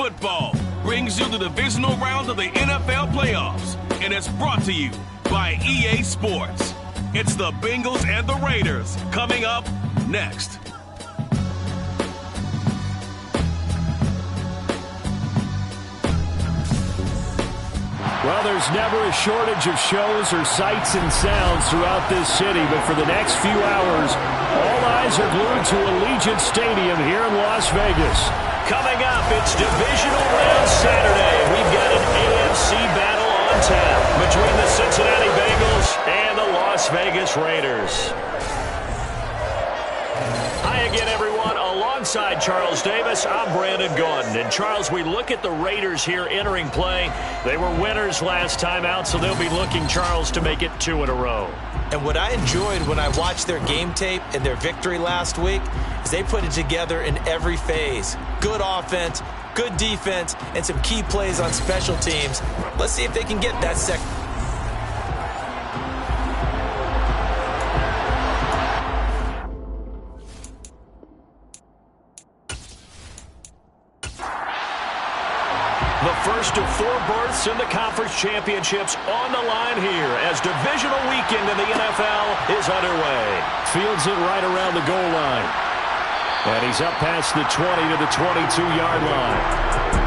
Football brings you the divisional round of the NFL playoffs, and it's brought to you by EA Sports. It's the Bengals and the Raiders coming up next. Well, there's never a shortage of shows or sights and sounds throughout this city, but for the next few hours, all eyes are glued to Allegiant Stadium here in Las Vegas. Coming up, it's Divisional Round Saturday. We've got an AFC battle on tap between the Cincinnati Bengals and the Las Vegas Raiders. Hi again, everyone. Alongside Charles Davis, I'm Brandon Gaudin. And Charles, we look at the Raiders here entering play. They were winners last time out, so they'll be looking, Charles, to make it 2 in a row. And what I enjoyed when I watched their game tape and their victory last week is they put it together in every phase. Good offense, good defense, and some key plays on special teams. Let's see if they can get that second. The first of 4 berths in the conference championships on the line here as divisional weekend in the NFL is underway. Fields it right around the goal line. And he's up past the 20 to the 22-yard line.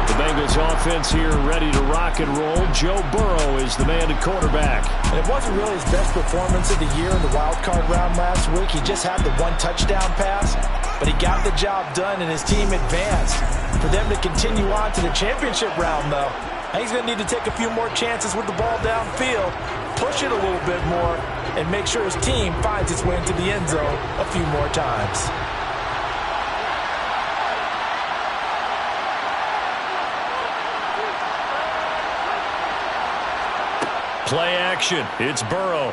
The Bengals offense here ready to rock and roll. Joe Burrow is the man at quarterback. And it wasn't really his best performance of the year in the wild card round last week. He just had the 1 touchdown pass, but he got the job done and his team advanced. For them to continue on to the championship round, though, he's going to need to take a few more chances with the ball downfield, push it a little bit more, and make sure his team finds its way into the end zone a few more times. Play action. It's Burrow.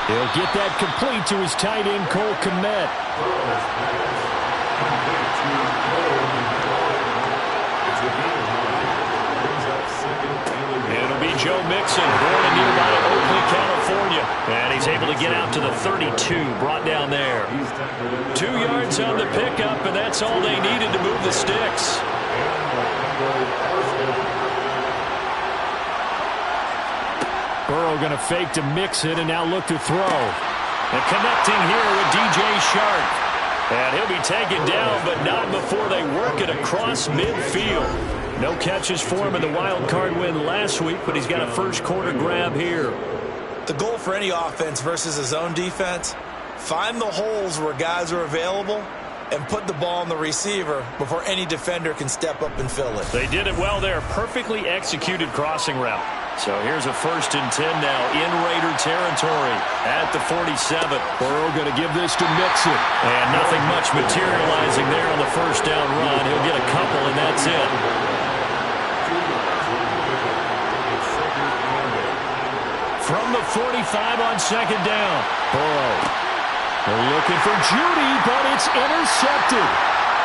He'll get that complete to his tight end, Cole Kmet. It'll be Joe Mixon, born in nearby Oakland, California. And he's able to get out to the 32, brought down there. 2 yards on the pickup, and that's all they needed to move the sticks. Burrow going to fake to Mixon and now look to throw. And connecting here with DJ Shark. And he'll be taken down, but not before they work it across midfield. No catches for him in the wild card win last week, but he's got a first quarter grab here. The goal for any offense versus a zone defense, find the holes where guys are available and put the ball on the receiver before any defender can step up and fill it. They did it well there. Perfectly executed crossing route. So here's a 1st and 10 now in Raider territory at the 47. Burrow going to give this to Mixon. And nothing much materializing there on the first down run. He'll get a couple, and that's it. From the 45 on 2nd down. Burrow. They're looking for Judy, but it's intercepted.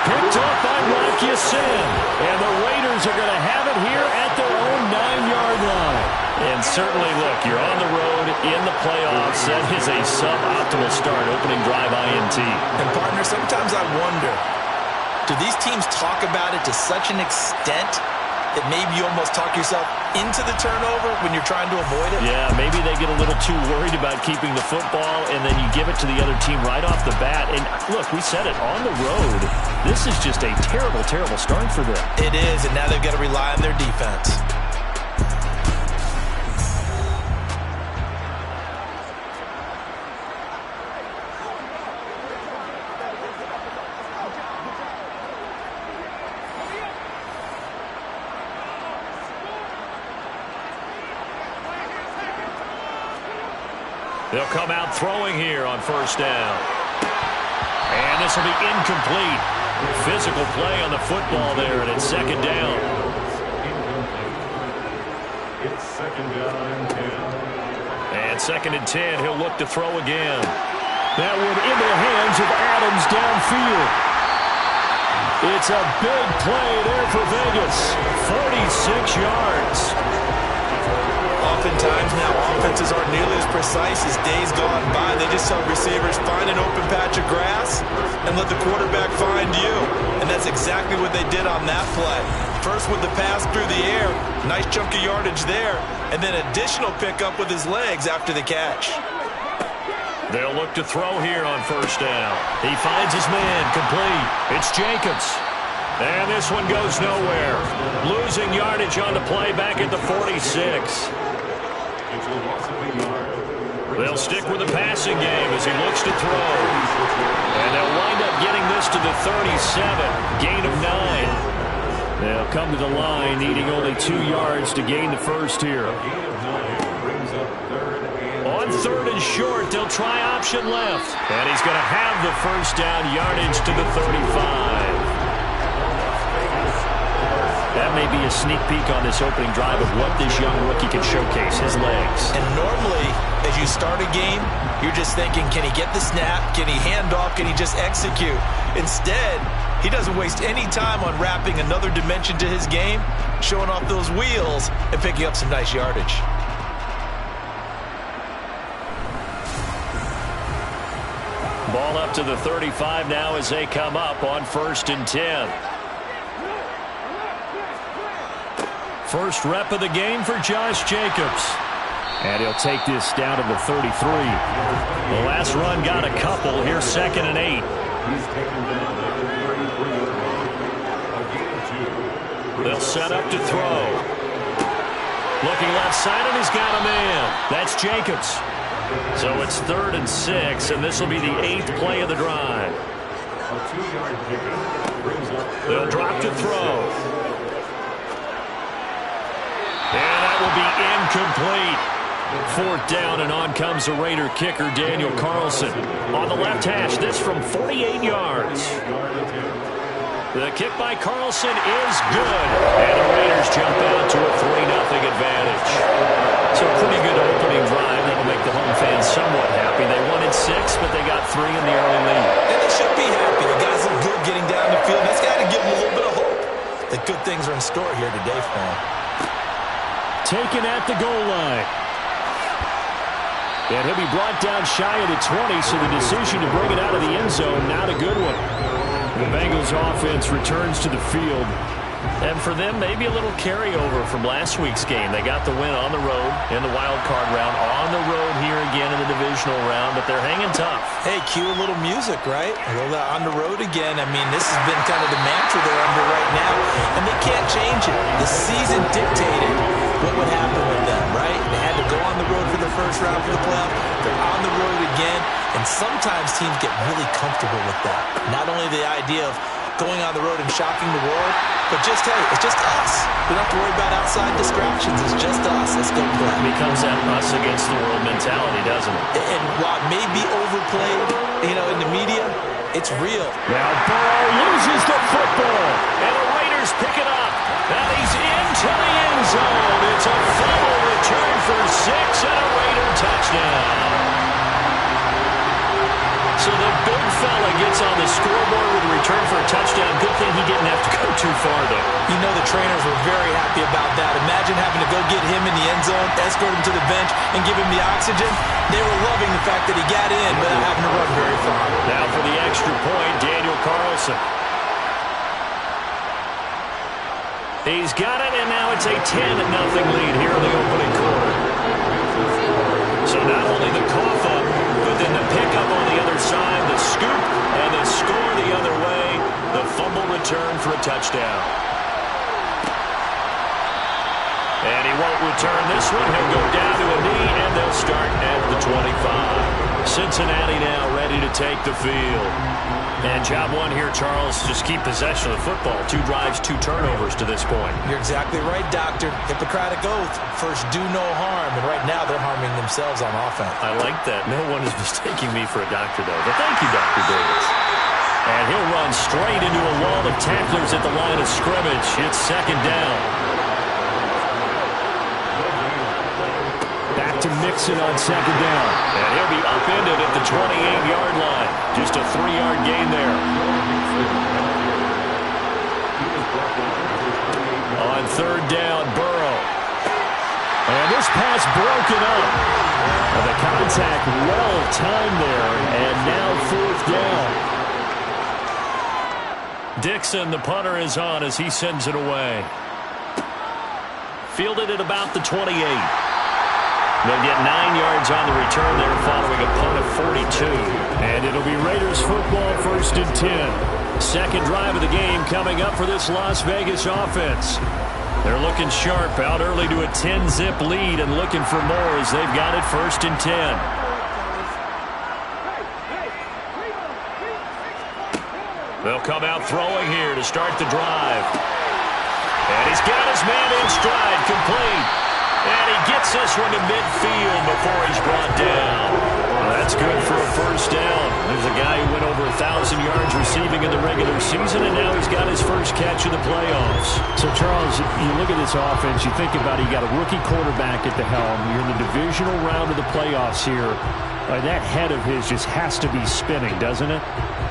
Picked up by Rock Ya-Sin. And the Raiders are going to have it here at their own 9-yard line. And certainly, look, you're on the road in the playoffs. That is a suboptimal start, opening drive INT. And, partner, sometimes I wonder, do these teams talk about it to such an extent that maybe you almost talk yourself into the turnover when you're trying to avoid it? Yeah, maybe they get a little too worried about keeping the football, and then you give it to the other team right off the bat. And look, we said it, on the road, this is just a terrible, terrible start for them. It is, and now they've got to rely on their defense. They'll come out throwing here on 1st down. And this will be incomplete. Physical play on the football there, and it's 2nd down. It's 2nd down and 10. And 2nd and 10, he'll look to throw again. That one into the hands of Adams downfield. It's a big play there for Vegas. 46 yards. Oftentimes now, offenses aren't nearly as precise as days gone by. They just tell receivers, find an open patch of grass and let the quarterback find you. And that's exactly what they did on that play. First with the pass through the air, nice chunk of yardage there, and then additional pickup with his legs after the catch. They'll look to throw here on first down. He finds his man, complete. It's Jacobs. And this one goes nowhere. Losing yardage on the play back at the 46. They'll stick with the passing game as he looks to throw. And they'll wind up getting this to the 37. Gain of 9. They'll come to the line needing only 2 yards to gain the first here. On third and short, they'll try option left. And he's going to have the first down, yardage to the 35. That may be a sneak peek on this opening drive of what this young rookie can showcase, his legs. And normally, as you start a game, you're just thinking, can he get the snap? Can he hand off? Can he just execute? Instead, he doesn't waste any time on wrapping another dimension to his game, showing off those wheels, and picking up some nice yardage. Ball up to the 35 now as they come up on 1st and 10. First rep of the game for Josh Jacobs. And he'll take this down to the 33. The last run got a couple. Here's 2nd and 8. They'll set up to throw. Looking left side, and he's got a man. That's Jacobs. So it's 3rd and 6, and this will be the 8th play of the drive. They'll drop to throw. And that will be incomplete. 4th down, and on comes the Raider kicker, Daniel Carlson. On the left hash, this from 48 yards. The kick by Carlson is good. And the Raiders jump out to a 3-0 advantage. So pretty good opening drive. That'll make the home fans somewhat happy. They wanted 6, but they got 3 in the early lead. And they should be happy. The guys look good getting down the field. That's got to give them a little bit of hope that good things are in store here today for them. Taken at the goal line. And he'll be brought down shy of the 20, so the decision to bring it out of the end zone, not a good one. The Bengals offense returns to the field. And for them, maybe a little carryover from last week's game. They got the win on the road in the wild card round, on the road here again in the divisional round, but they're hanging tough. Hey, cue a little music, right? A little on the road again. I mean, this has been kind of the mantra they're under right now, and they can't change it. The season dictated what would happen with them, right? They had to go on the road for the first round for the playoff. They're on the road again, and sometimes teams get really comfortable with that. Not only the idea of going on the road and shocking the world, but just, hey, it's just us. We don't have to worry about outside distractions. It's just us. Let's go play. It becomes that us against the world mentality, doesn't it? And while it may be overplayed, in the media, it's real. Now Burrow loses the football. And the Raiders pick it up. And he's into the end zone. It's a fumble return for 6 and a Raider touchdown. So the big fella gets on the scoreboard with a return for a touchdown. Good thing he didn't have to go too far, though. The trainers were very happy about that. Imagine having to go get him in the end zone, escort him to the bench, and give him the oxygen. They were loving the fact that he got in without having to run very far. Now for the extra point, Daniel Carlson. He's got it, and now it's a 10-0 lead here in the opening quarter. So not only the cough up, but then the pickup on the other side, the scoop, and the score the other way, the fumble return for a touchdown. And he won't return this one. He'll go down to a knee, and they'll start at the 25. Cincinnati now ready to take the field. And job one here, Charles, just keep possession of the football. 2 drives, 2 turnovers to this point. You're exactly right, Doctor. Hippocratic oath. First, do no harm. And right now, they're harming themselves on offense. I like that. No one is mistaking me for a doctor, though. But thank you, Dr. Davis. And he'll run straight into a wall of tacklers at the line of scrimmage. It's 2nd down. Back to Mixon on 2nd down. And he'll be upended at the 28-yard line. Just a 3-yard gain there. On 3rd down, Burrow. And this pass pass broken up. Well, the contact well timed there, and now 4th down. Dixon, the punter, is on as he sends it away. Fielded at about the 28. They'll get 9 yards on the return there following a punt of 42. And it'll be Raiders football, 1st and 10. Second drive of the game coming up for this Las Vegas offense. They're looking sharp, out early to a 10-zip lead and looking for more as they've got it 1st and 10. They'll come out throwing here to start the drive. And he's got his man in stride, complete. And he gets this one to midfield before he's brought down. Well, that's good for a 1st down. There's a guy who went over 1,000 yards receiving in the regular season, and now he's got his first catch of the playoffs. So, Charles, you look at this offense, you think about it, you got a rookie quarterback at the helm. You're in the divisional round of the playoffs here. That head of his just has to be spinning, doesn't it?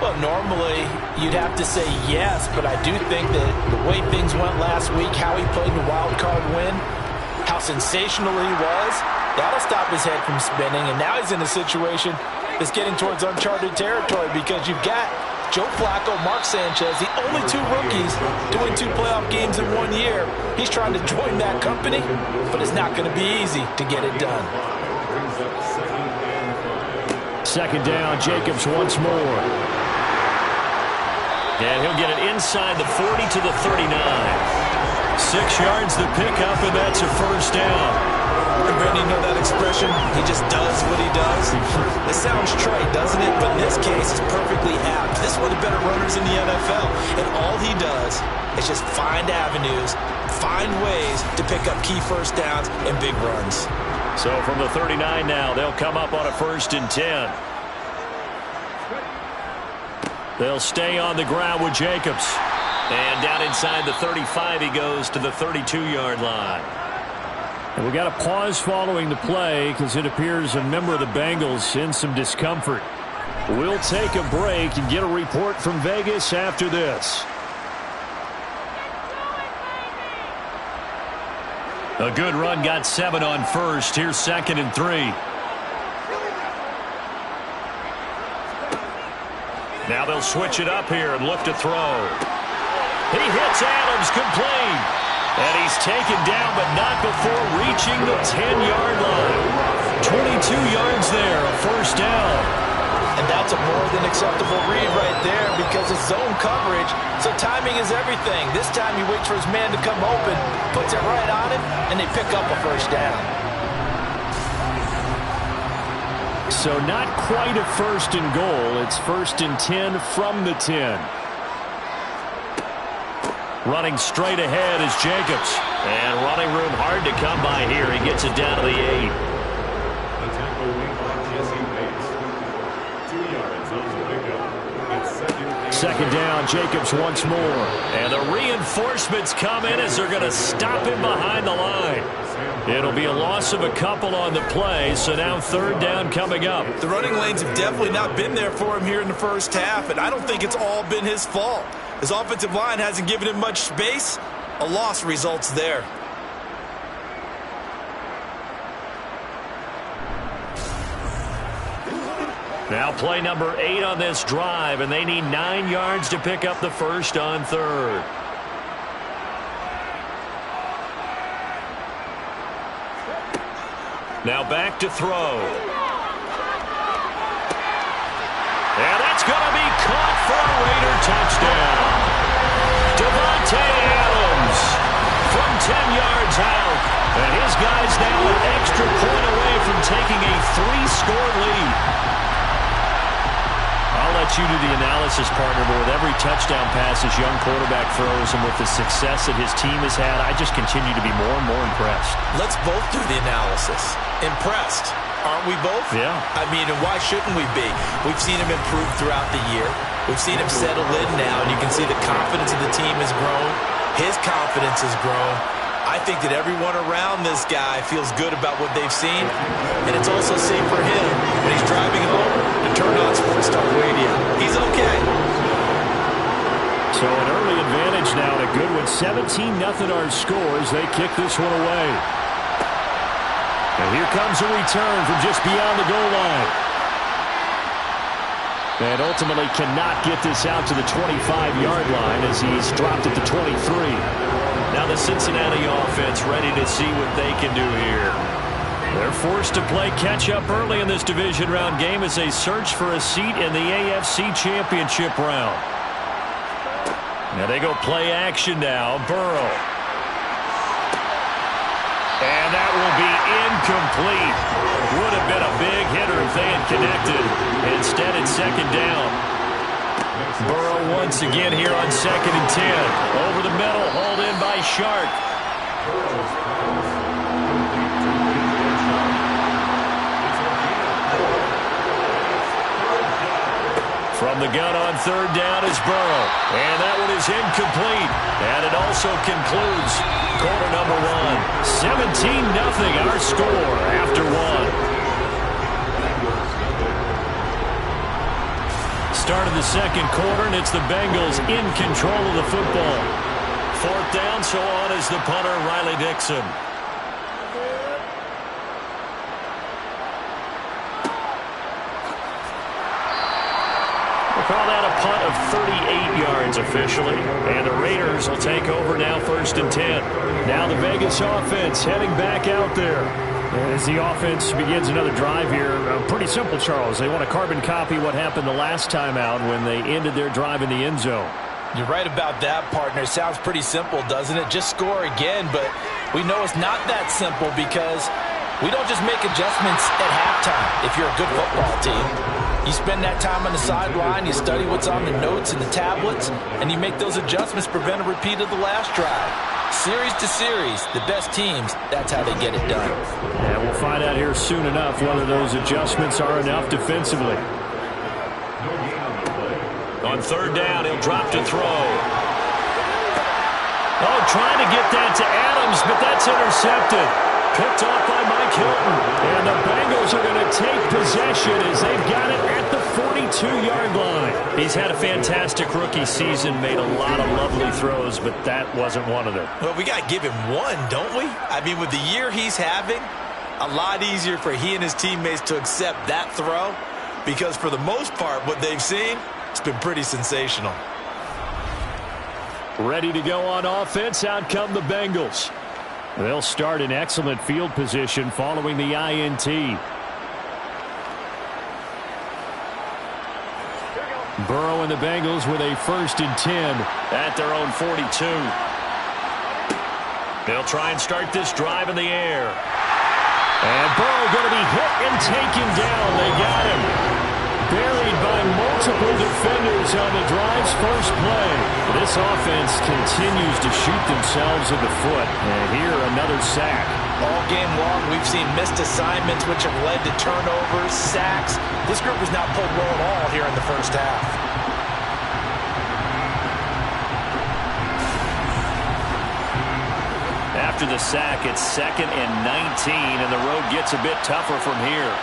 Well, normally you'd have to say yes, but I do think that the way things went last week, how he played the wild card win, how sensational he was, that'll stop his head from spinning. And now he's in a situation that's getting towards uncharted territory because you've got Joe Flacco, Mark Sanchez, the only 2 rookies doing 2 playoff games in 1 year. He's trying to join that company, but it's not going to be easy to get it done. Second down, Jacobs once more. And he'll get it inside the 40 to the 39. 6 yards to pick up, and that's a 1st down. And Brandon, you know that expression? He just does what he does. It sounds trite, doesn't it? But in this case, it's perfectly apt. This is one of the better runners in the NFL. And all he does is just find avenues, find ways to pick up key 1st downs and big runs. So from the 39 now, they'll come up on a 1st and 10. They'll stay on the ground with Jacobs. And down inside the 35, he goes to the 32-yard line. And we got a pause following the play because it appears a member of the Bengals in some discomfort. We'll take a break and get a report from Vegas after this. A good run, got 7 on 1st. Here's 2nd and 3. Now they'll switch it up here and look to throw. He hits Adams, complete. And he's taken down, but not before reaching the 10-yard line. 22 yards there, a 1st down. And that's a more than acceptable read right there because it's zone coverage, so timing is everything. This time he waits for his man to come open, puts it right on him, and they pick up a 1st down. So not quite a 1st and goal. It's 1st and 10 from the 10. Running straight ahead is Jacobs. And running room hard to come by here. He gets it down to the 8. The tackle made by Jesse Bates. 2 yards on the pickup. It's 2nd down, Jacobs once more. And the reinforcements come in as they're going to stop him behind the line. It'll be a loss of a couple on the play, so now 3rd down coming up. The running lanes have definitely not been there for him here in the 1st half, and I don't think it's all been his fault. His offensive line hasn't given him much space. A loss results there. Now play number 8 on this drive, and they need 9 yards to pick up the 1st on 3rd. Now back to throw. And that's going to be caught for a Raider touchdown. Davante Adams from 10 yards out. And his guy's now an extra point away from taking a 3-score lead. I'll let you do the analysis, partner, but with every touchdown pass his young quarterback throws and with the success that his team has had, I just continue to be more and more impressed. Let's both do the analysis. Impressed. Aren't we both? Yeah. I mean, and why shouldn't we be? We've seen him improve throughout the year. We've seen him settle in now, and you can see the confidence of the team has grown. His confidence has grown. I think that everyone around this guy feels good about what they've seen, and it's also safe for him when he's driving home to turn on Sports Talk Radio. He's okay. So an early advantage now to Goodwin. 17-0 our scores. They kick this one away. And here comes a return from just beyond the goal line. And ultimately cannot get this out to the 25-yard line as he's dropped at the 23. Now the Cincinnati offense ready to see what they can do here. They're forced to play catch-up early in this division round game as they search for a seat in the AFC Championship round. Now they go play action now. Burrow. And that will be incomplete. Would have been a big hitter if they had connected. Instead, it's second down. Burrow once again here on 2nd and 10. Over the middle, hauled in by Shark. From the gun on 3rd down is Burrow. And that one is incomplete. And it also concludes quarter number 1. 17-0 our score after 1. Start of the second quarter, and it's the Bengals in control of the football. 4th down, so on is the punter, Riley Dixon. We'll call that a punt of 38 yards officially. And the Raiders will take over now 1st and 10. Now the Vegas offense heading back out there. As the offense begins another drive here, pretty simple, Charles. They want to carbon copy what happened the last time out when they ended their drive in the end zone. You're right about that, partner. Sounds pretty simple, doesn't it? Just score again, but we know it's not that simple because we don't just make adjustments at halftime if you're a good football team. You spend that time on the sideline, you study what's on the notes and the tablets, and you make those adjustments to prevent a repeat of the last drive. Series to series, the best teams, that's how they get it done. And we'll find out here soon enough whether those adjustments are enough defensively. On 3rd down, he'll drop to throw. Oh, trying to get that to Adams, but that's intercepted. Picked off by Mike Hilton. And the Bengals are going to take possession as they've got it at the 42-yard line. He's had a fantastic rookie season, made a lot of lovely throws, but that wasn't one of them. Well, we got to give him one, don't we? I mean, with the year he's having, a lot easier for he and his teammates to accept that throw because for the most part, what they've seen, it's been pretty sensational. Ready to go on offense, out come the Bengals. They'll start in excellent field position following the INT. Burrow and the Bengals with a 1st and 10 at their own 42. They'll try and start this drive in the air. And Burrow going to be hit and taken down. They got him. Buried by multiple defenders on the drive's first play. This offense continues to shoot themselves in the foot. And here, another sack. All game long, we've seen missed assignments which have led to turnovers, sacks. This group has not played well at all here in the first half. After the sack, it's 2nd and 19, and the road gets a bit tougher from here.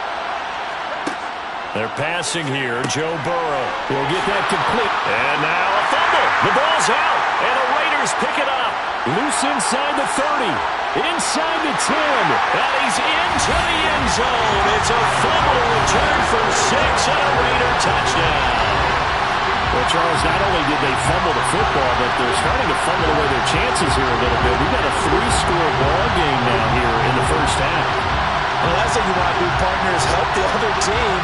They're passing here. Joe Burrow will get that complete. And now a fumble. The ball's out, and the Raiders pick it up. Loose inside the 30. Inside the 10. And he's into the end zone. It's a fumble return for 6 and a Raider touchdown. Well, Charles, not only did they fumble the football, but they're starting to fumble away their chances here a little bit. We've got a 3-score ball game now here in the first half. Well, that's what you want to do, partners. Help the other team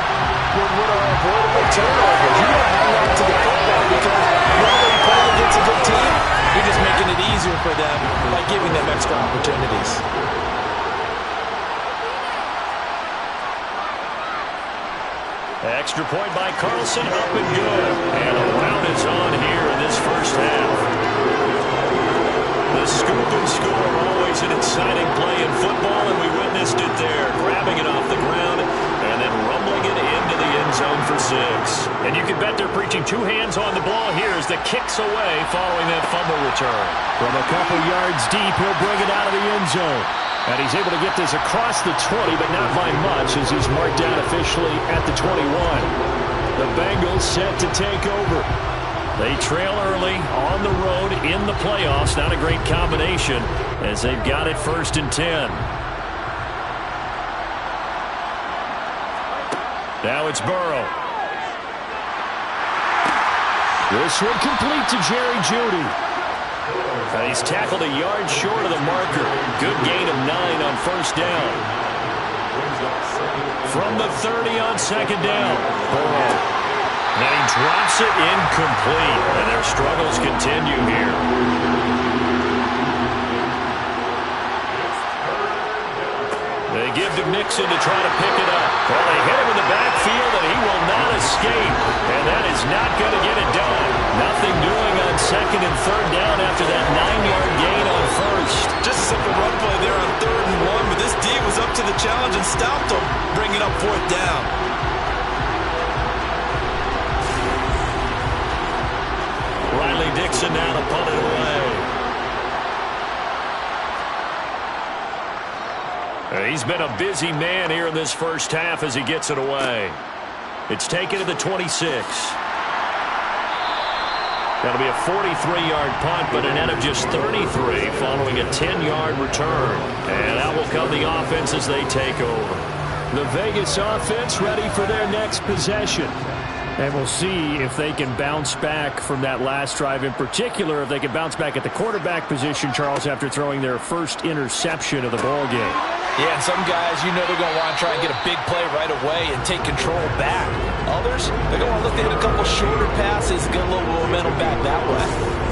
with what are avoidable turnovers. You want to hang on to the football because you're already playing against a good team. You're just making it easier for them by giving them extra opportunities. Extra point by Carlson, up and good. And a round is on here in this first half. The scoop and score, always an exciting play in football, and we witnessed it there. Grabbing it off the ground and then rumbling it into the end zone for 6. And you can bet they're preaching 2 hands on the ball here as the kick's away following that fumble return. From a couple yards deep, he'll bring it out of the end zone. And he's able to get this across the 20, but not by much as he's marked down officially at the 21. The Bengals set to take over. They trail early on the road in the playoffs. Not a great combination as they've got it 1st and 10. Now it's Burrow. This one complete to Jerry Jeudy. He's tackled a yard short of the marker. Good gain of 9 on first down. From the 30 on second down, Burrow. And he drops it incomplete. And their struggles continue here. They give to Mixon to try to pick it up. Well, they hit him in the backfield, and he will not escape. And that is not going to get it done. Nothing doing on second and third down after that 9-yard gain on first. Just a simple run play there on 3rd and 1, but this D was up to the challenge and stopped him, bringing up 4th down. Riley Dixon now to punt it away. He's been a busy man here in this first half as he gets it away. It's taken to the 26. That'll be a 43-yard punt, but a net of just 33 following a 10-yard return. And out will come the offense as they take over. The Vegas offense ready for their next possession. And we'll see if they can bounce back from that last drive, in particular if they can bounce back at the quarterback position, Charles, after throwing their first interception of the ball game. Yeah, and some guys, you know they're going to want to try and get a big play right away and take control back. Others, they're going to look to hit a couple shorter passes and get a little momentum back that way.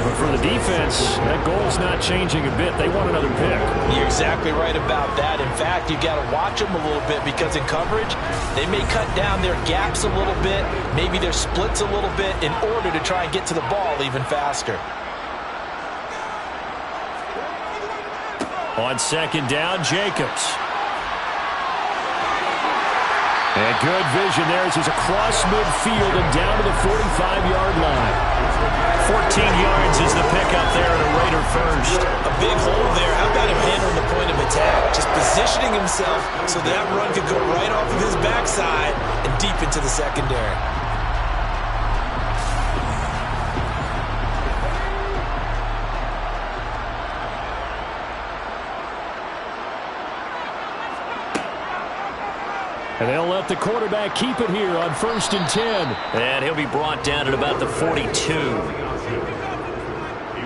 But for the defense, that goal's not changing a bit. They want another pick. You're exactly right about that. In fact, you got to watch them a little bit because in coverage, they may cut down their gaps a little bit, maybe their splits a little bit in order to try and get to the ball even faster. On second down, Jacobs. And good vision there as he's across midfield and down to the 45-yard line. 14 yards is the pickup there at a Raider first. A big hole there. How about him handling the point of attack? Just positioning himself so that run could go right off of his backside and deep into the secondary. And they'll let the quarterback keep it here on 1st and 10. And he'll be brought down at about the 42. He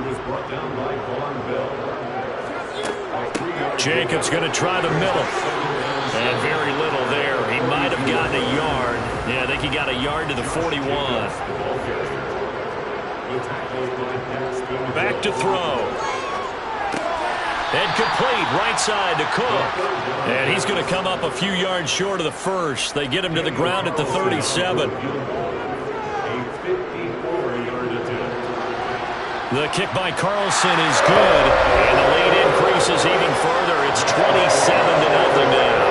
was brought down by Von Bell. Jacobs going to try the middle. And very little there. He might have gotten a yard. Yeah, I think he got a yard to the 41. Back to throw. And complete, right side to Cook. And he's going to come up a few yards short of the first. They get him to the ground at the 37. The kick by Carlson is good. And the lead increases even further. It's 27-0 now.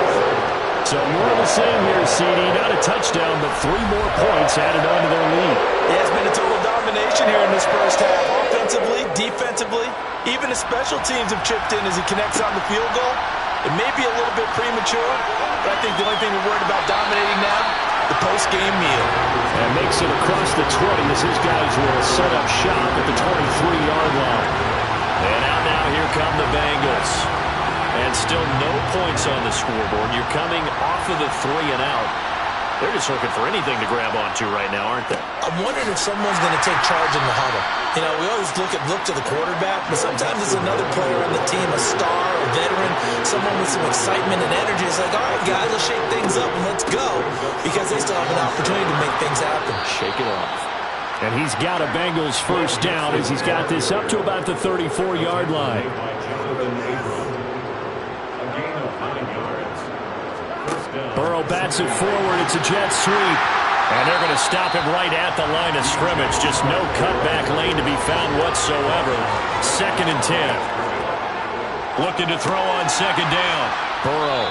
So more of the same here, CD. Not a touchdown, but 3 more points added on to their lead. Yeah, it's been a total domination here in this first half. Offensively, defensively, even the special teams have chipped in as he connects on the field goal. It may be a little bit premature, but I think the only thing we're worried about dominating now, the post-game meal. And makes it across the 20 as his guys will set up shop at the 23-yard line. And out now, here come the Bengals. And still no points on the scoreboard. You're coming off of the 3 and out. They're just looking for anything to grab onto right now, aren't they? I'm wondering if someone's going to take charge in the huddle. You know, we always look to the quarterback, but sometimes it's another player on the team, a star, a veteran, someone with some excitement and energy. It's like, all right, guys, let's shake things up and let's go, because they still have an opportunity to make things happen. Shake it off. And he's got a Bengals first down as he's got this up to about the 34-yard line. Burrow bats it forward. It's a jet sweep. And they're going to stop him right at the line of scrimmage. Just no cutback lane to be found whatsoever. 2nd and 10. Looking to throw on second down. Burrow.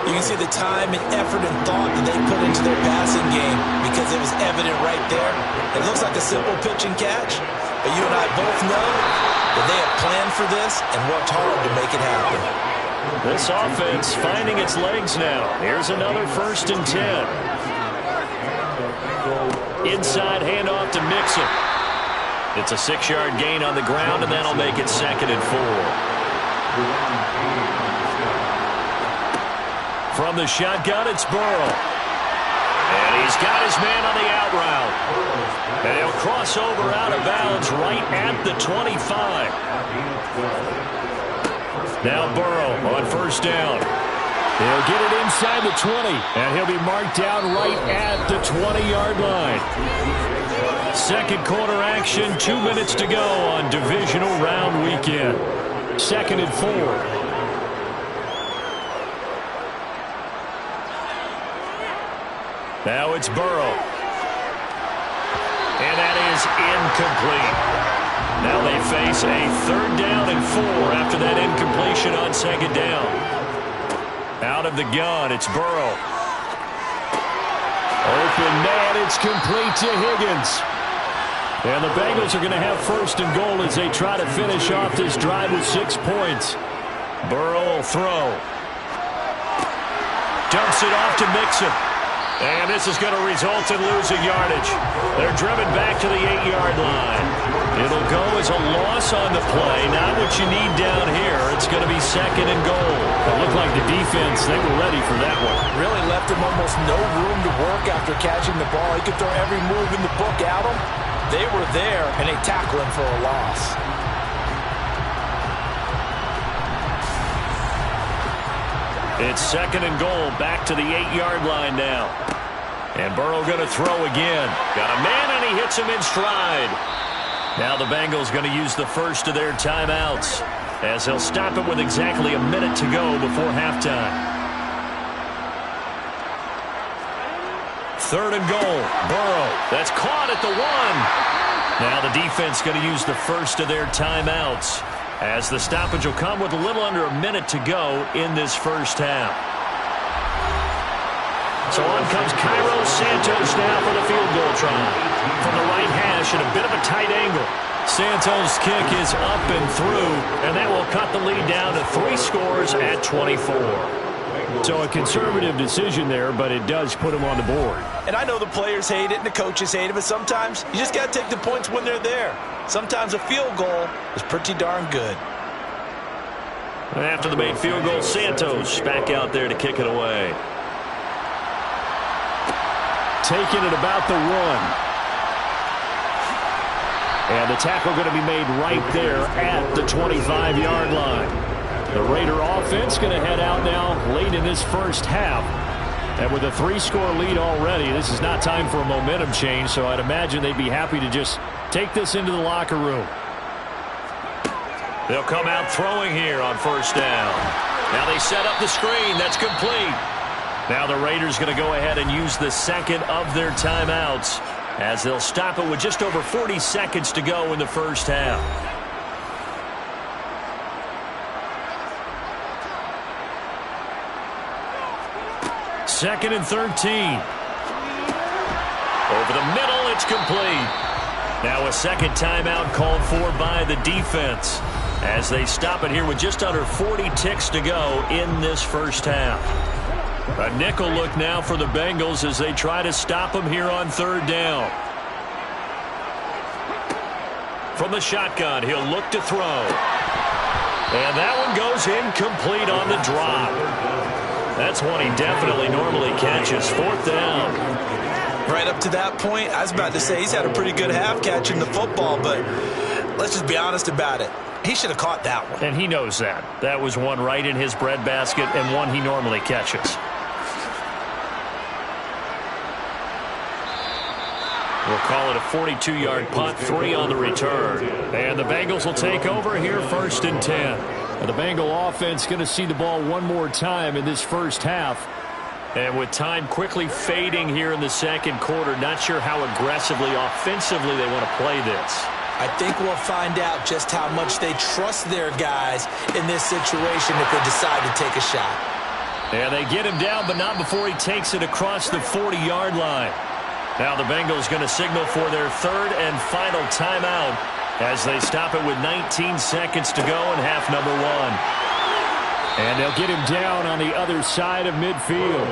You can see the time and effort and thought that they put into their passing game because it was evident right there. It looks like a simple pitch and catch, but you and I both know that they have planned for this and worked hard to make it happen. This offense finding its legs now. Here's another 1st and 10. Inside handoff to Mixon. It's a 6-yard gain on the ground, and that'll make it 2nd and 4. From the shotgun, it's Burrow. And he's got his man on the out route. And he'll cross over out of bounds right at the 25. Now Burrow on first down. He'll get it inside the 20, and he'll be marked down right at the 20-yard line. Second quarter action, 2 minutes to go on divisional round weekend. 2nd and 4. Now it's Burrow. And that is incomplete. Now they face a 3rd down and 4 after that incompletion on 2nd down. Out of the gun, it's Burrow. Open man, it's complete to Higgins. And the Bengals are going to have 1st and goal as they try to finish off this drive with 6 points. Burrow will throw. Dumps it off to Mixon. And this is going to result in losing yardage. They're driven back to the 8-yard line. It'll go as a loss on the play. Not what you need down here. It's going to be 2nd and goal. It looked like the defense, they were ready for that one. Really left him almost no room to work after catching the ball. He could throw every move in the book at him. They were there, and they tackle him for a loss. It's 2nd and goal, back to the 8-yard line now. And Burrow going to throw again. Got a man, and he hits him in stride. Now the Bengals going to use the first of their timeouts, as they'll stop it with exactly a minute to go before halftime. 3rd and goal. Burrow. That's caught at the 1. Now the defense going to use the first of their timeouts, as the stoppage will come with a little under a minute to go in this first half. So on comes Cairo Santos now for the field goal try. From the right hash at a bit of a tight angle. Santos' kick is up and through, and that will cut the lead down to 3 scores at 24. So a conservative decision there, but it does put him on the board. And I know the players hate it and the coaches hate it, but sometimes you just got to take the points when they're there. Sometimes a field goal is pretty darn good. After the made field goal, Santos back out there to kick it away. Taking it about the 1. And the tackle going to be made right there at the 25-yard line. The Raider offense going to head out now late in this first half. And with a 3-score lead already, this is not time for a momentum change, so I'd imagine they'd be happy to just take this into the locker room. They'll come out throwing here on first down. Now they set up the screen. That's complete. Now the Raiders going to go ahead and use the 2nd of their timeouts, as they'll stop it with just over 40 seconds to go in the first half. Second and 13. Over the middle, it's complete. Now a 2nd timeout called for by the defense, as they stop it here with just under 40 ticks to go in this first half. A nickel look now for the Bengals as they try to stop them here on 3rd down. From the shotgun, he'll look to throw. And that one goes incomplete on the drop. That's one he definitely normally catches. 4th down. Right up to that point, I was about to say he's had a pretty good half catching the football, but let's just be honest about it. He should have caught that one. And he knows that. That was one right in his breadbasket and one he normally catches. We'll call it a 42-yard punt, 3 on the return. And the Bengals will take over here 1st and 10. And the Bengal offense going to see the ball one more time in this first half. And with time quickly fading here in the 2nd quarter, not sure how aggressively, offensively they want to play this. I think we'll find out just how much they trust their guys in this situation if they decide to take a shot. And they get him down, but not before he takes it across the 40-yard line. Now the Bengals going to signal for their 3rd and final timeout as they stop it with 19 seconds to go in half number 1. And they'll get him down on the other side of midfield.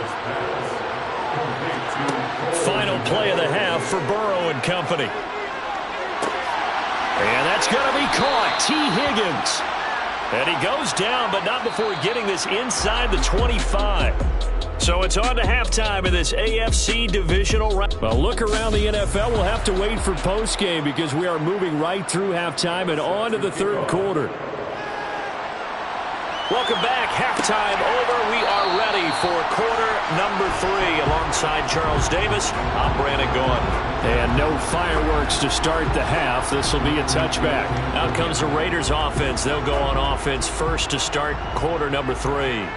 Final play of the half for Burrow and company. And that's going to be caught. T. Higgins. And he goes down, but not before getting this inside the 25. So it's on to halftime in this AFC divisional round. Well, look around the NFL. We'll have to wait for postgame because we are moving right through halftime and on to the third quarter. Welcome back. Halftime over. We are ready for quarter number 3. Alongside Charles Davis, I'm Brandon Gaudin. And no fireworks to start the half. This will be a touchback. Out comes the Raiders offense. They'll go on offense first to start quarter number 3.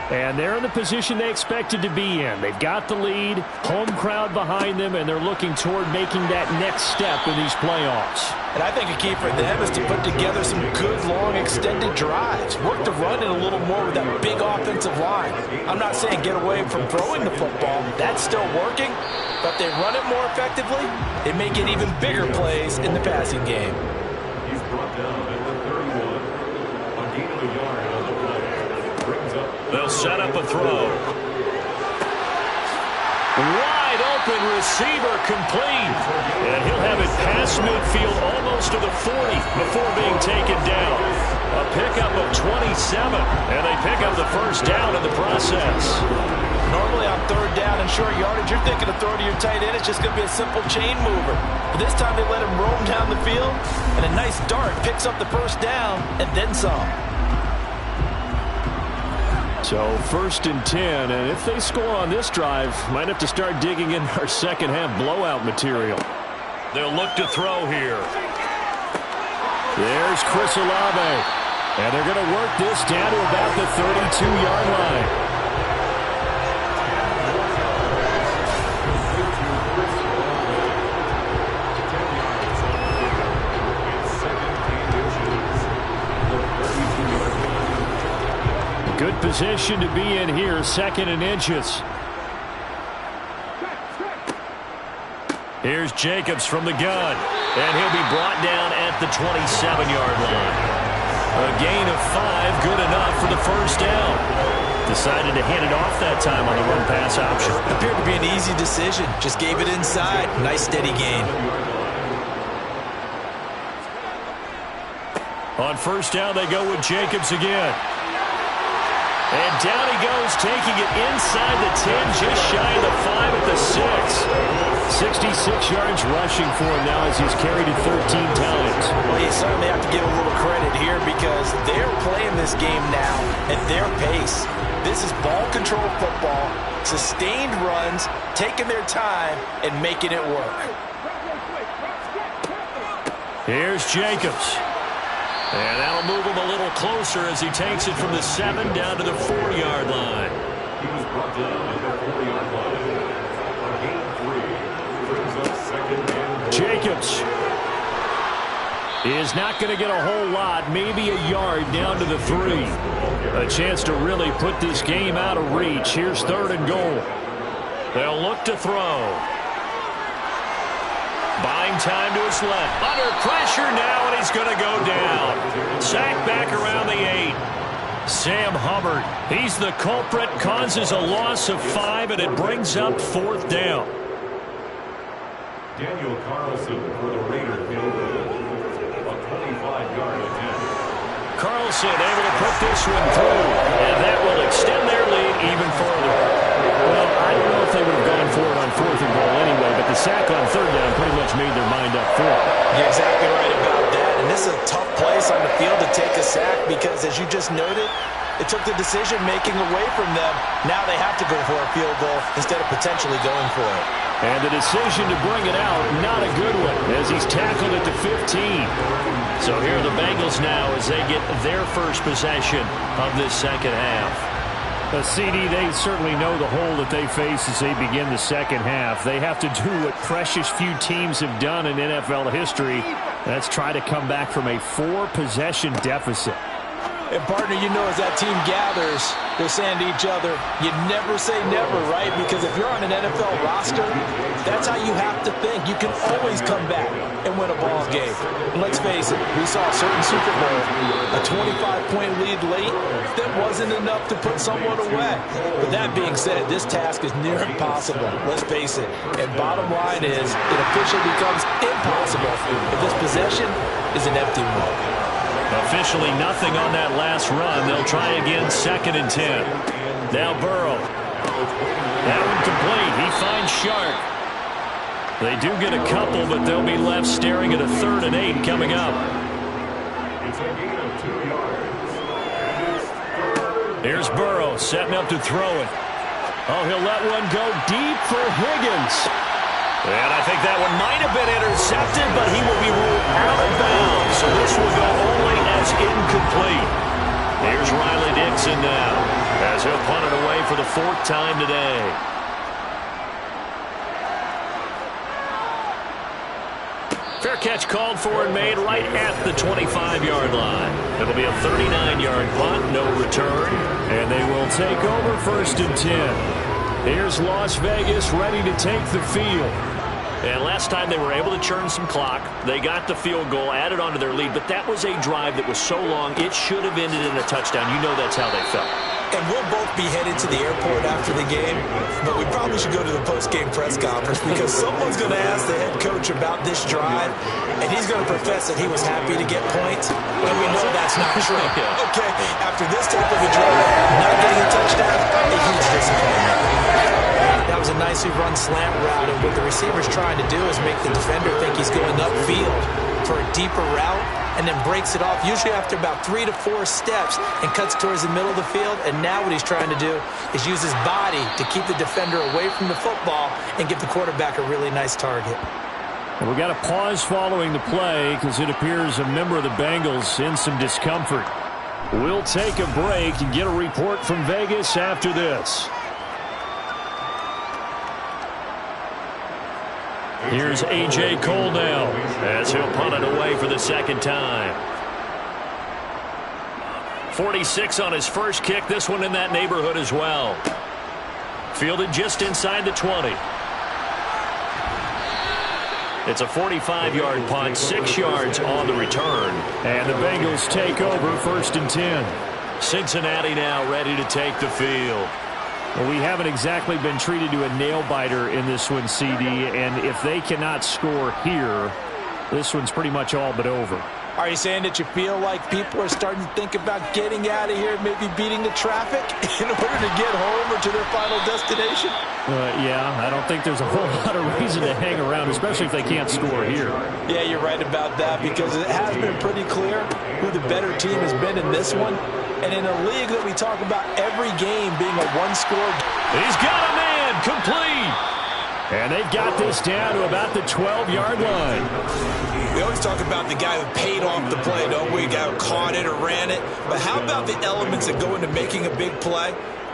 And they're in the position they expected to be in. They've got the lead, home crowd behind them, and they're looking toward making that next step in these playoffs. And I think a key for them is to put together some good, long, extended drives. Work the run in a little more with that big offensive line. I'm not saying get away from throwing the football. That's still working. But if they run it more effectively, they may get even bigger plays in the passing game. He's brought down at the 31. A gain of a yard on the play. Brings up. They'll set up a throw. Wide open receiver complete. And he'll have it past midfield almost to the 40 before being taken down. A pickup of 27. And they pick up the first down in the process. Normally on third down and short yardage, you're thinking of throwing to your tight end. It's just going to be a simple chain mover. But this time they let him roam down the field. And a nice dart picks up the first down and then some. So 1st and 10, and if they score on this drive, might have to start digging in our second half blowout material. They'll look to throw here. There's Chris Olave. And they're going to work this down to about the 32-yard line. Good position to be in here, 2nd and inches. Here's Jacobs from the gun, and he'll be brought down at the 27-yard line. A gain of 5, good enough for the first down. Decided to hand it off that time on the run-pass option. Appeared to be an easy decision. Just gave it inside. Nice steady gain. On first down, they go with Jacobs again. And down he goes, taking it inside the 10, just shy of the 5 at the 6. 66 yards rushing for him now as he's carried it 13 times. Well, you certainly have to give a little credit here because they're playing this game now at their pace. This is ball control football, sustained runs, taking their time, and making it work. Here's Jacobs. And that'll move him a little closer as he takes it from the 7 down to the 4-yard line. He was brought down at the 4-yard line. A gain of 3. Brings up 2nd and 1. Jacobs is not going to get a whole lot, maybe a yard down to the 3. A chance to really put this game out of reach. Here's 3rd and goal. They'll look to throw. Buying time to his left. Under pressure now, and he's going to go down. Sacked back around the 8. Sam Hubbard, he's the culprit, causes a loss of 5, and it brings up 4th down. Daniel Carlson for the Raider field goal. A 25-yard attempt. Carlson able to put this one through, and that will extend their lead even further. Well, I don't know if they would have gone for it on 4th and goal anyway, but the sack on 3rd down pretty much made their mind up for it. You're exactly right about that. And this is a tough place on the field to take a sack because, as you just noted, it took the decision-making away from them. Now they have to go for a field goal instead of potentially going for it. And the decision to bring it out, not a good one, as he's tackled at the 15. So here are the Bengals now as they get their first possession of this second half. CD, they certainly know the hole that they face as they begin the second half. They have to do what precious few teams have done in NFL history. That's try to come back from a 4-possession deficit. And, partner, you know as that team gathers, they're saying to each other, you never say never, right? Because if you're on an NFL roster, that's how you have to think. You can always come back and win a ball game. And let's face it, we saw a certain Super Bowl, a 25-point lead late, that wasn't enough to put someone away. But that being said, this task is near impossible. Let's face it. And bottom line is, it officially becomes impossible if this possession is an empty one. Officially nothing on that last run. They'll try again 2nd and 10. Now Burrow. That one complete. He finds Shark. They do get a couple, but they'll be left staring at a 3rd and 8 coming up. It's a gain of 2 yards. Here's Burrow setting up to throw it. Oh, he'll let one go deep for Higgins. And I think that one might have been intercepted, but he will be ruled out of bounds. So this will go only as incomplete. Here's Riley Dixon now, as he'll punt it away for the 4th time today. Fair catch called for and made right at the 25-yard line. It'll be a 39-yard punt, no return, and they will take over 1st and 10. Here's Las Vegas ready to take the field. And last time they were able to churn some clock. They got the field goal, added onto their lead, but that was a drive that was so long it should have ended in a touchdown. You know that's how they felt. And we'll both be headed to the airport after the game, but we probably should go to the post-game press conference because someone's going to ask the head coach about this drive, and he's going to profess that he was happy to get points, and we know that's not true. Okay, after this type of a drive, not getting a touchdown, a huge disappointment. That was a nicely run slant route, and what the receiver's trying to do is make the defender think he's going upfield for a deeper route, and then breaks it off, usually after about 3 to 4 steps, and cuts towards the middle of the field. And now what he's trying to do is use his body to keep the defender away from the football and give the quarterback a really nice target. We got a pause following the play because it appears a member of the Bengals in some discomfort. We'll take a break and get a report from Vegas after this. Here's A.J. Cole now as he'll punt it away for the 2nd time. 46 on his first kick. This one in that neighborhood as well. Fielded just inside the 20. It's a 45-yard punt, 6 yards on the return. And the Bengals take over 1st and 10. Cincinnati now ready to take the field. Well, we haven't exactly been treated to a nail-biter in this one, CD, and if they cannot score here, this one's pretty much all but over. Are you saying that you feel like people are starting to think about getting out of here, maybe beating the traffic in order to get home or to their final destination? Yeah, I don't think there's a whole lot of reason to hang around, especially if they can't score here. Yeah, you're right about that because it has been pretty clear who the better team has been in this one. And in a league that we talk about every game being a one-score. He's got a man, complete. And they've got this down to about the 12-yard line. We always talk about the guy who paid off the play, don't we? The guy who caught it or ran it. But how about the elements that go into making a big play?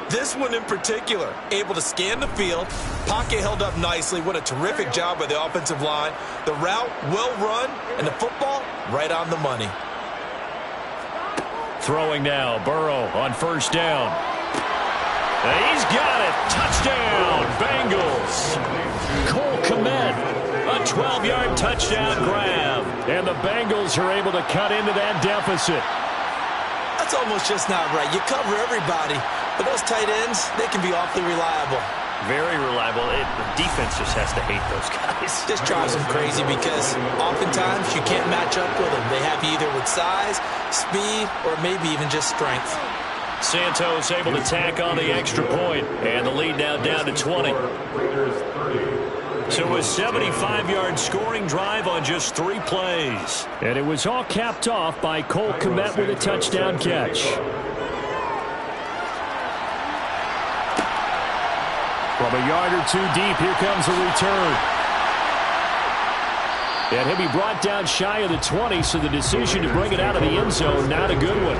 This one in particular, able to scan the field, pocket held up nicely. What a terrific job by the offensive line. The route, well run, and the football, right on the money. Throwing now, Burrow on 1st down. And he's got it. Touchdown, Bengals. Cole Kmet, a 12-yard touchdown grab. And the Bengals are able to cut into that deficit. That's almost just not right. You cover everybody, but those tight ends, they can be awfully reliable. Very reliable. The defense just has to hate those guys. This drives them crazy because oftentimes you can't match up with them. They have you either with size, speed, or maybe even just strength. Santos able to tack on the extra point, and the lead now down to 20. So a 75-yard scoring drive on just 3 plays. And it was all capped off by Cole Kmet with a touchdown catch. From a yard or 2 deep, here comes a return. And he'll be brought down shy of the 20, so the decision to bring it out of the end zone, not a good one.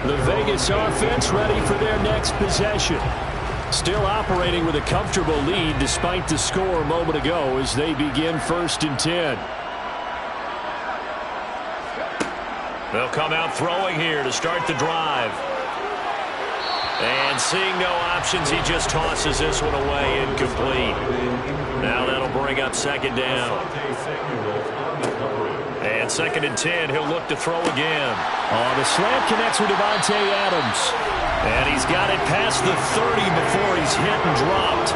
The Vegas offense ready for their next possession. Still operating with a comfortable lead despite the score a moment ago as they begin 1st and 10. They'll come out throwing here to start the drive. And seeing no options, he just tosses this one away, incomplete. Now that'll bring up 2nd down. And 2nd and 10, he'll look to throw again. Oh, the slant connects with Davante Adams. And he's got it past the 30 before he's hit and dropped.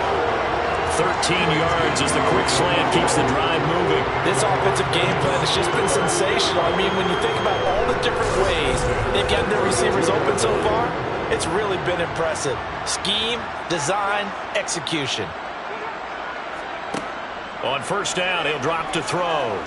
13 yards as the quick slant keeps the drive moving. This offensive game plan has just been sensational. I mean, when you think about all the different ways they've gotten their receivers open so far, It's really been impressive. Scheme, design, execution. On first down, he'll drop to throw.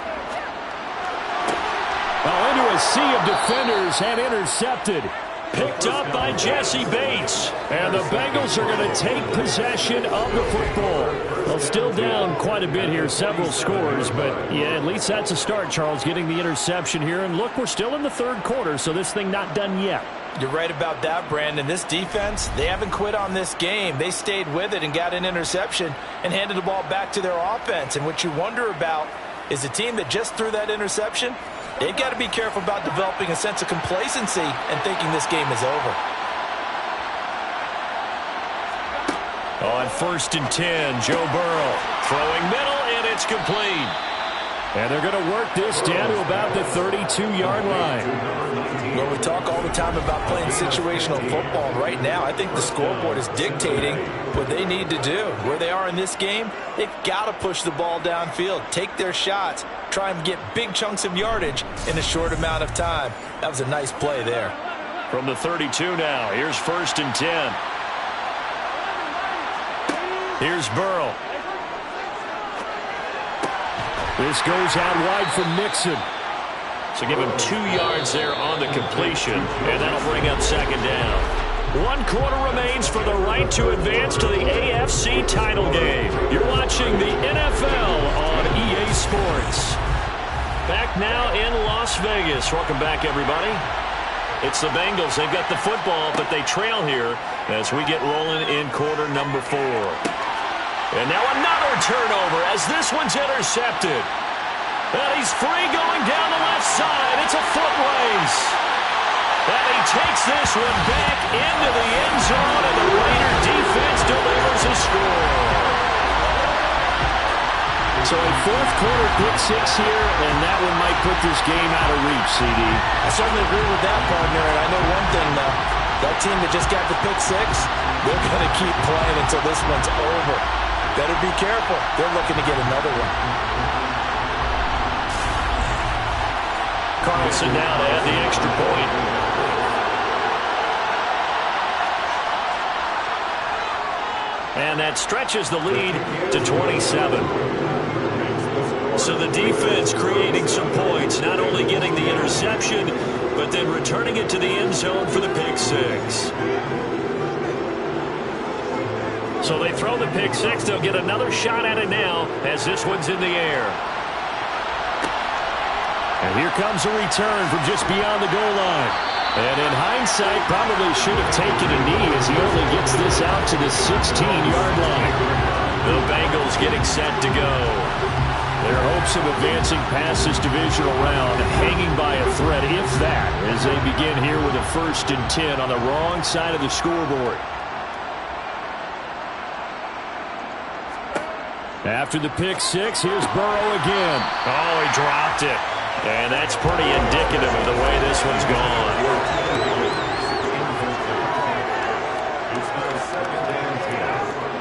Oh, into a sea of defenders and intercepted. Picked up by Jesse Bates. And the Bengals are going to take possession of the football. Well, still down quite a bit here, several scores. But, yeah, at least that's a start, Charles, getting the interception here. And, look, we're still in the third quarter, so this thing not done yet. You're right about that, Brandon. This defense, they haven't quit on this game. They stayed with it and got an interception and handed the ball back to their offense. And what you wonder about is a team that just threw that interception, they've got to be careful about developing a sense of complacency and thinking this game is over. On first and 10, Joe Burrow throwing middle, and it's complete. And they're going to work this down to about the 32-yard line. Well, we talk all the time about playing situational football. Right now, I think the scoreboard is dictating what they need to do. Where they are in this game, they've got to push the ball downfield, take their shots, try and get big chunks of yardage in a short amount of time. That was a nice play there. From the 32 now, here's first and 10. Here's Burrow. This goes out wide from Mixon. So give him 2 yards there on the completion, and that'll bring up second down. 1 quarter remains for the right to advance to the AFC title game. You're watching the NFL on EA Sports. Back now in Las Vegas. Welcome back, everybody. It's the Bengals. They've got the football, but they trail here as we get rolling in quarter number 4. And now another turnover as this one's intercepted. And he's free going down the left side. It's a foot race. And he takes this one back into the end zone, and the Raider defense delivers a score. So a fourth quarter pick six here, and that one might put this game out of reach, CD. I certainly agree with that, partner. And I know one thing, though. That team that just got the pick six, they're going to keep playing until this one's over. Better be careful. They're looking to get another one. Carlson now to add the extra point. And that stretches the lead to 27. So the defense creating some points, not only getting the interception, but then returning it to the end zone for the pick six. So they throw the pick six. They'll get another shot at it now as this one's in the air. And here comes a return from just beyond the goal line. And in hindsight, probably should have taken a knee as he only gets this out to the 16-yard line. The Bengals getting set to go. Their hopes of advancing past this divisional round hanging by a thread, if that, as they begin here with a 1st and 10 on the wrong side of the scoreboard. After the pick six, here's Burrow again. Oh, he dropped it. And that's pretty indicative of the way this one's gone.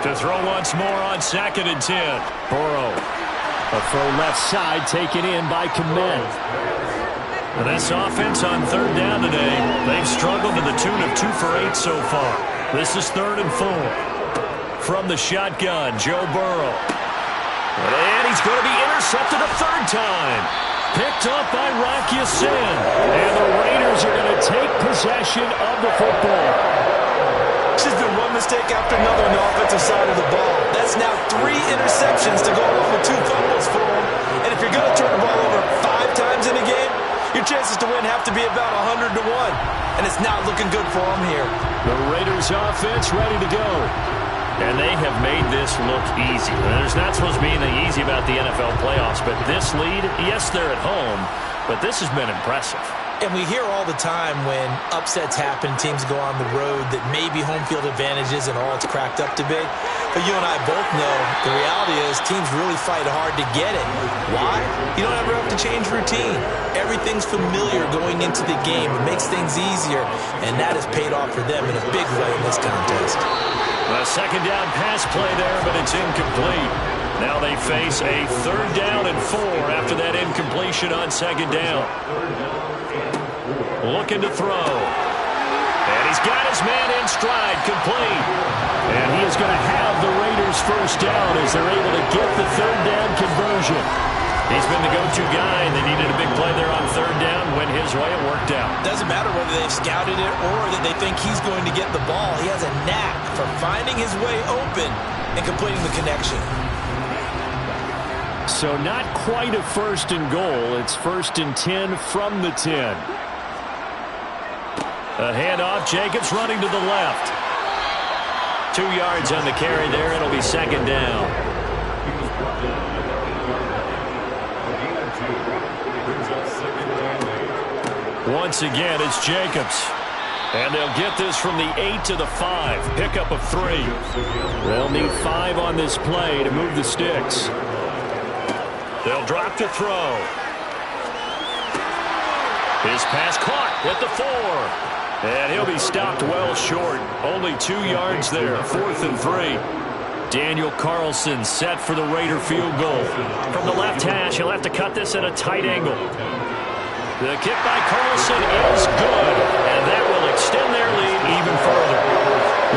To throw once more on 2nd and 10. Burrow. A throw left side taken in by Kmet. This offense on 3rd down today, they've struggled to the tune of 2 for 8 so far. This is 3rd and 4. From the shotgun, Joe Burrow. And he's going to be intercepted a 3rd time. Picked up by Rock Ya-Sin. And the Raiders are going to take possession of the football. This has been one mistake after another on the offensive side of the ball. That's now 3 interceptions to go along with 2 fumbles for him. And if you're going to turn the ball over 5 times in a game, your chances to win have to be about 100 to 1. And it's not looking good for him here. The Raiders offense ready to go. And they have made this look easy. There's not supposed to be anything easy about the NFL playoffs, but this lead, yes, they're at home, but this has been impressive. And we hear all the time when upsets happen, teams go on the road, that maybe home field advantage isn't all it's cracked up to be. But you and I both know the reality is teams really fight hard to get it. Why? You don't ever have to change routine. Everything's familiar going into the game. It makes things easier, and that has paid off for them in a big way in this contest. A 2nd down pass play there, but it's incomplete. Now they face a 3rd down and 4 after that incompletion on 2nd down. Looking to throw. And he's got his man in stride, complete. And he is going to have the Raiders first down as they're able to get the third down conversion. He's been the go-to guy, and they needed a big play there on third down. Went his way, it worked out. Doesn't matter whether they've scouted it or that they think he's going to get the ball. He has a knack for finding his way open and completing the connection. So not quite a first and goal. It's 1st and 10 from the 10. A handoff, Jacobs running to the left. 2 yards on the carry there. It'll be second down. Once again, it's Jacobs. And they'll get this from the 8 to the 5. Pickup of 3. They'll need 5 on this play to move the sticks. They'll drop to throw. His pass caught at the 4. And he'll be stopped well short. Only 2 yards there. 4th and 3. Daniel Carlson set for the Raider field goal. From the left hash, he'll have to cut this at a tight angle. The kick by Carlson is good, and that will extend their lead even further.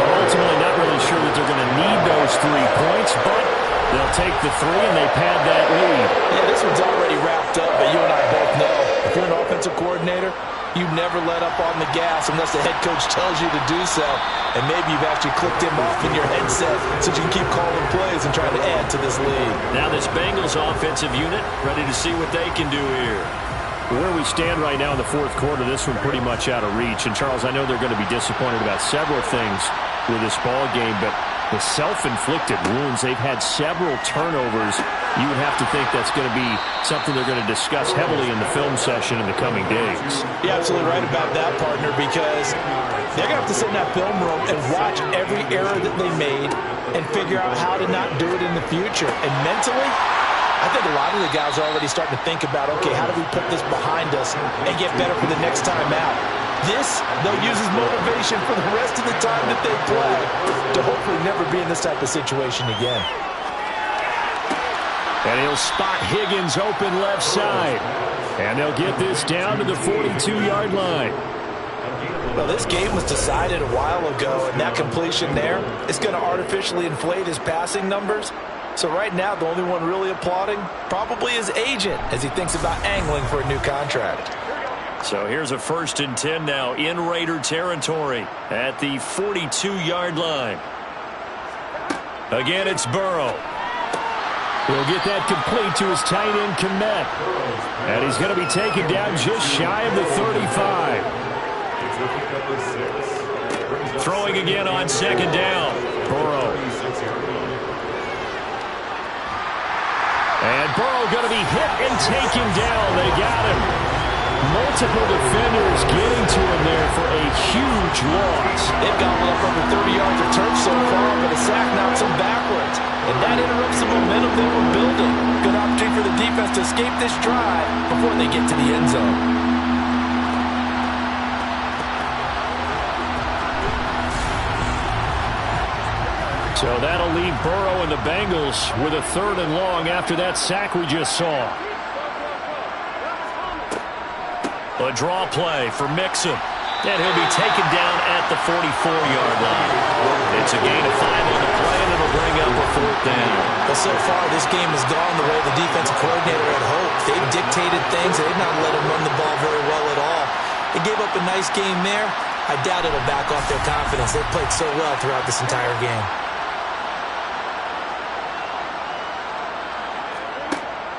Well, ultimately, not really sure that they're going to need those 3 points, but they'll take the 3 and they pad that lead. Yeah, this one's already wrapped up, but you and I both know if you're an offensive coordinator, you never let up on the gas unless the head coach tells you to do so. And maybe you've actually clicked him off in your headset so you can keep calling plays and trying to add to this lead. Now this Bengals offensive unit ready to see what they can do here. Where we stand right now in the 4th quarter, this one pretty much out of reach. And, Charles, I know they're going to be disappointed about several things with this ball game, but the self-inflicted wounds, they've had several turnovers. You would have to think that's going to be something they're going to discuss heavily in the film session in the coming days. You're absolutely right about that, partner, because they're going to have to sit in that film room and watch every error that they made and figure out how to not do it in the future. And mentally, I think a lot of the guys are already starting to think about, okay, how do we put this behind us and get better for the next time out? This, they'll use as motivation for the rest of the time that they play to hopefully never be in this type of situation again. And he'll spot Higgins open left side. And they'll get this down to the 42-yard line. Well, this game was decided a while ago, and that completion there is going to artificially inflate his passing numbers. So right now, the only one really applauding probably his agent as he thinks about angling for a new contract. So here's a 1st and 10 now in Raider territory at the 42-yard line. Again, it's Burrow. He'll get that complete to his tight end, Kmet. And he's going to be taken down just shy of the 35. Throwing again on 2nd down. Burrow. And Burrow going to be hit and taken down. They got him. Multiple defenders getting to him there for a huge loss. They've gotten up over 30 yards of turf so far, but a sack knocks them backwards. And that interrupts the momentum they were building. Good opportunity for the defense to escape this drive before they get to the end zone. So that'll leave Burrow and the Bengals with a 3rd and long after that sack we just saw. A draw play for Mixon. And he'll be taken down at the 44-yard line. It's a gain of 5 on the play, and it'll bring up a 4th down. But so far, this game has gone the way the defensive coordinator had hoped. They've dictated things. They've not let him run the ball very well at all. They gave up a nice game there. I doubt it'll back off their confidence. They've played so well throughout this entire game.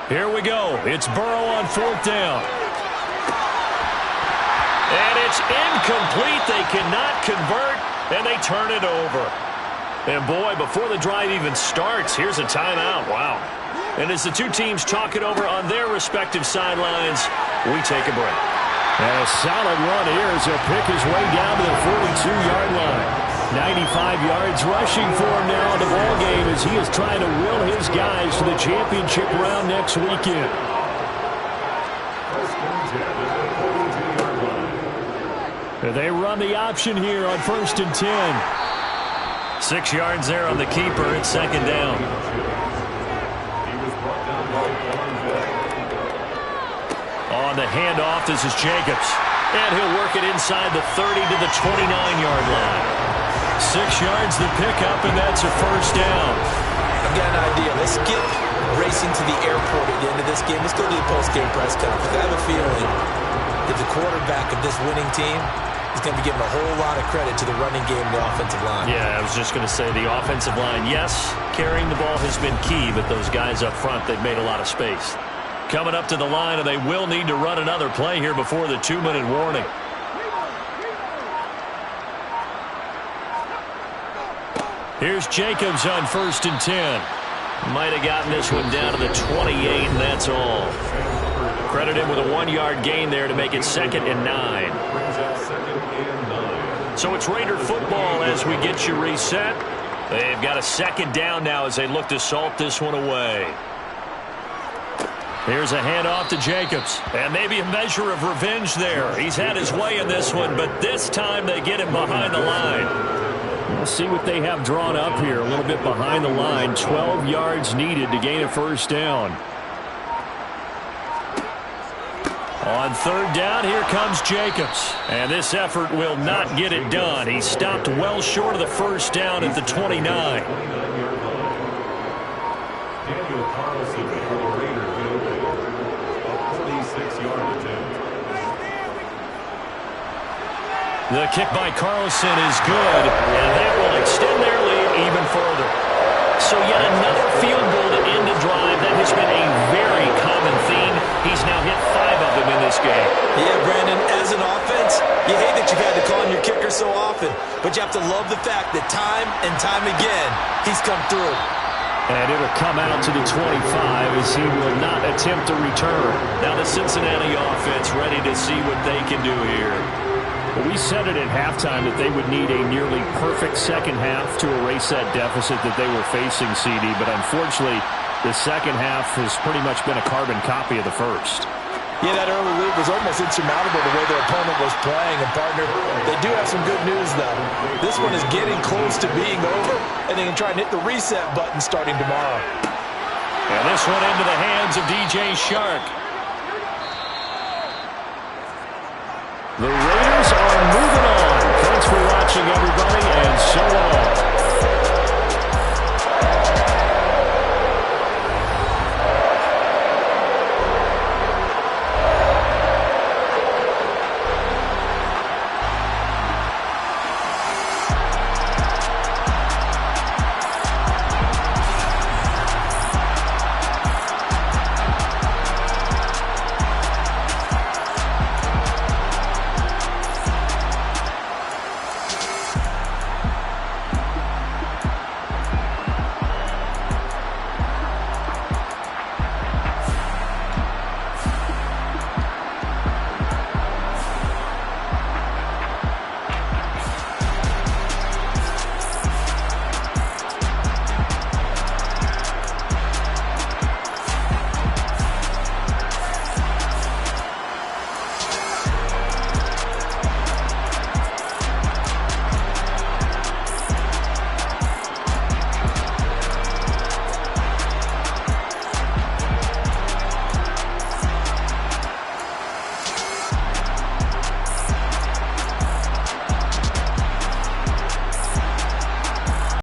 Here we go. It's Burrow on 4th down. And it's incomplete. They cannot convert, and they turn it over. And, boy, before the drive even starts, here's a timeout. Wow. And as the two teams talk it over on their respective sidelines, we take a break. And a solid run here as he'll pick his way down to the 42-yard line. 95 yards rushing for him now in the ballgame as he is trying to will his guys to the championship round next weekend. They run the option here on 1st and 10. 6 yards there on the keeper. It's 2nd down. On the handoff, this is Jacobs. And he'll work it inside the 30 to the 29-yard line. 6 yards the pickup, and that's a first down. I've got an idea. Let's skip racing to the airport at the end of this game. Let's go to the post-game press conference. I have a feeling that the quarterback of this winning team is going to be giving a whole lot of credit to the running game and the offensive line. Yeah, I was just going to say the offensive line, yes, carrying the ball has been key, but those guys up front, they've made a lot of space. Coming up to the line, and they will need to run another play here before the 2-minute warning. Here's Jacobs on 1st and 10. Might have gotten this one down to the 28, and that's all. Credit him with a 1-yard gain there to make it 2nd and 9. So it's Raider football as we get you reset. They've got a 2nd down now as they look to salt this one away. Here's a handoff to Jacobs. And maybe a measure of revenge there. He's had his way in this one, but this time they get him behind the line. We'll see what they have drawn up here. A little bit behind the line. 12 yards needed to gain a first down. On 3rd down, here comes Jacobs. And this effort will not get it done. He stopped well short of the first down at the 29. Daniel Carlson for the Raiders will be a 46-yard attempt. The kick by Carlson is good, and that will extend their lead even further. So yet another field goal to end the drive. That has been a very common theme. He's now hit 5 of them in this game. Yeah, Brandon, as an offense, you hate that you've had to call on your kicker so often, but you have to love the fact that time and time again, he's come through. And it'll come out to the 25 as he will not attempt to return. Now the Cincinnati offense ready to see what they can do here. Well, we said it at halftime that they would need a nearly perfect second half to erase that deficit that they were facing, CD. But unfortunately, the second half has pretty much been a carbon copy of the first. Yeah, that early lead was almost insurmountable the way their opponent was playing. And, partner, they do have some good news, though. This one is getting close to being over, and they can try and hit the reset button starting tomorrow. And this one into the hands of DJ Shark. The